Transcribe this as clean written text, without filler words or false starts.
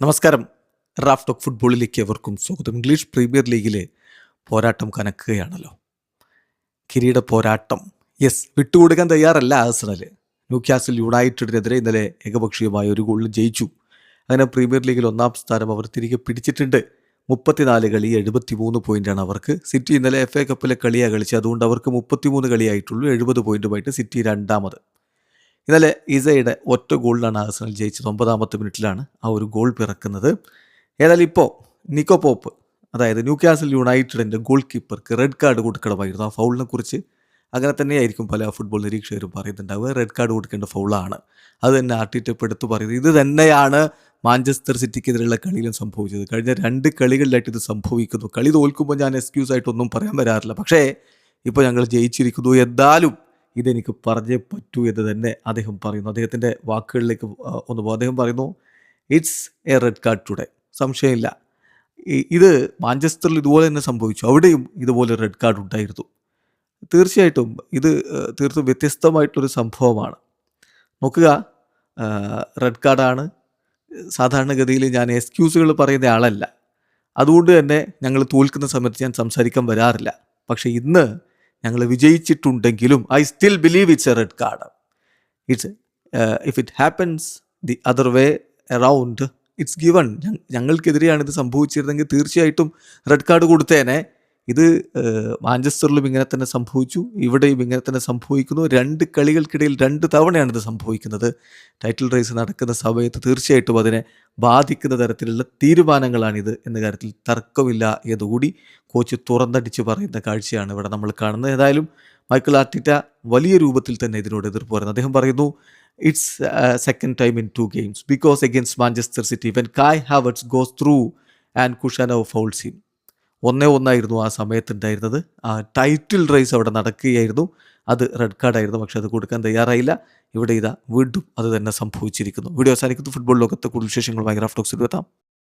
നമസ്കാരം. Raf talk ഫുട്ബോളിലേക്ക് എവർക്കും സ്വാഗതം. ഇംഗ്ലീഷ് പ്രീമിയർ ലീഗിലെ പോരാട്ടം കനക്കുകയാണല്ലോ. കിരീട പോരാട്ടം. വിട്ടുകൊടുക്കാൻ തയ്യാറല്ല ആഴ്സണൽ. ന്യൂകാസിൽ യുണൈറ്റഡിനെതിരെ ഇന്നലെ ഏകപക്ഷീയമായ ഒരു ഗോളിൽ ജയിച്ചു. അങ്ങനെ പ്രീമിയർ ലീഗിൽ ഒന്നാം സ്ഥാനം അവർ തിരികെ പിടിച്ചിട്ടുണ്ട്. 34 കളി 73 പോയിൻ്റാണ് അവർക്ക്. സിറ്റി ഇന്നലെ FA കപ്പിലെ കളിയാണ് കളിച്ചത്. അതുകൊണ്ട് അവർക്ക് 33 കളിയായിട്ടുള്ളൂ. 70 പോയിൻറ്റുമായിട്ട് സിറ്റി രണ്ടാമത്. ഇന്നലെ ഇസയുടെ ഒറ്റ ഗോളിലാണ് ആഴ്സണൽ ജയിച്ചത്. 9ാമത്തെ മിനിറ്റിലാണ് ആ ഒരു ഗോൾ പിറക്കുന്നത്. ഏതായാലും ഇപ്പോൾ നിക്കോ പോപ്പ്, അതായത് ന്യൂകാസിൽ യുണൈറ്റഡിൻ്റെ ഗോൾ കീപ്പർക്ക് റെഡ് കാർഡ് കൊടുക്കണമായിരുന്നു. ആ ഫൗളിനെ കുറിച്ച് അങ്ങനെ തന്നെയായിരിക്കും പല ഫുട്ബോൾ നിരീക്ഷകരും പറയുന്നുണ്ടാവുക. റെഡ് കാർഡ് കൊടുക്കേണ്ട ഫൗളാണ്. അത് തന്നെ ആർട്ടിറ്റപ്പ് എടുത്ത് പറയുന്നത്. ഇത് തന്നെയാണ് മാഞ്ചസ്റ്റർ സിറ്റിക്കെതിരെയുള്ള കളിയിലും സംഭവിച്ചത്. കഴിഞ്ഞ 2 കളികളിലായിട്ട് ഇത് സംഭവിക്കുന്നു. കളി തോൽക്കുമ്പോൾ ഞാൻ എക്സ്ക്യൂസ് ആയിട്ടൊന്നും പറയാൻ വരാറില്ല. പക്ഷേ ഇപ്പോൾ ഞങ്ങൾ ജയിച്ചിരിക്കുന്നു, എന്തായാലും ഇതെനിക്ക് പറഞ്ഞേ പറ്റൂ എന്ന് തന്നെ അദ്ദേഹം പറയുന്നു. അദ്ദേഹത്തിൻ്റെ വാക്കുകളിലേക്ക് ഒന്ന് പോകും. അദ്ദേഹം പറയുന്നു, it's a red card today. സംശയമില്ല, ഇത് മാഞ്ചസ്റ്ററിൽ ഇതുപോലെ തന്നെ സംഭവിച്ചു. അവിടെയും ഇതുപോലെ റെഡ് കാർഡ് ഉണ്ടായിരുന്നു. തീർച്ചയായിട്ടും ഇത് തീർത്തും വ്യത്യസ്തമായിട്ടൊരു സംഭവമാണ്. നോക്കുക, റെഡ് കാർഡാണ്. സാധാരണഗതിയിൽ ഞാൻ എക്സ്ക്യൂസുകൾ പറയുന്ന ആളല്ല. അതുകൊണ്ട് തന്നെ ഞങ്ങൾ തോൽക്കുന്ന സമയത്ത് ഞാൻ സംസാരിക്കാൻ വരാറില്ല. പക്ഷേ ഇന്ന് ഞങ്ങൾ വിജയിച്ചിട്ടുണ്ടെങ്കിലും I still believe it's a red card. If it happens the other way around it's given. ഞങ്ങൾക്കെതിരെയാണ് ഇത് സംഭവിച്ചിരുന്നെങ്കിൽ തീർച്ചയായിട്ടും റെഡ് കാർഡ് കൊടുത്തേനെ. ഇത് മാഞ്ചസ്റ്ററിലും ഇങ്ങനെ തന്നെ സംഭവിച്ചു, ഇവിടെയും ഇങ്ങനെ തന്നെ സംഭവിക്കുന്നു. 2 കളികൾക്കിടയിൽ 2 തവണയാണ് ഇത് സംഭവിക്കുന്നത്. ടൈറ്റിൽ റേസ് നടക്കുന്ന സമയത്ത് തീർച്ചയായിട്ടും അതിനെ ബാധിക്കുന്ന തരത്തിലുള്ള തീരുമാനങ്ങളാണിത് എന്ന കാര്യത്തിൽ തർക്കമില്ല എന്നുകൂടി കോച്ച് തുറന്നടിച്ച് പറയുന്ന കാഴ്ചയാണ് ഇവിടെ നമ്മൾ കാണുന്നത്. ഏതായാലും മൈക്കൽ ആർട്ടിറ്റ വലിയ രൂപത്തിൽ തന്നെ ഇതിനോട് എതിർപ്പ് പറയുന്നു. അദ്ദേഹം പറയുന്നു, it's second time in 2 games because against Manchester City when Kai Havertz goes through and Khusanov fouls him. 1-1 ആ സമയത്തുണ്ടായിരുന്നത്. ആ ടൈറ്റിൽ റേസ് അവിടെ നടക്കുകയായിരുന്നു. അത് റെഡ് കാർഡായിരുന്നു. പക്ഷെ അത് കൊടുക്കാൻ തയ്യാറായില്ല. ഇവിടെ വീണ്ടും അത് തന്നെ സംഭവിച്ചിരിക്കുന്നു. വീഡിയോ അവസാനിക്കുന്നു. ഫുട്ബോൾ ലോകത്തെ കൂടുതൽ വിശേഷങ്ങളുമായി റാഫ് ടോക്സിൽ എത്താം.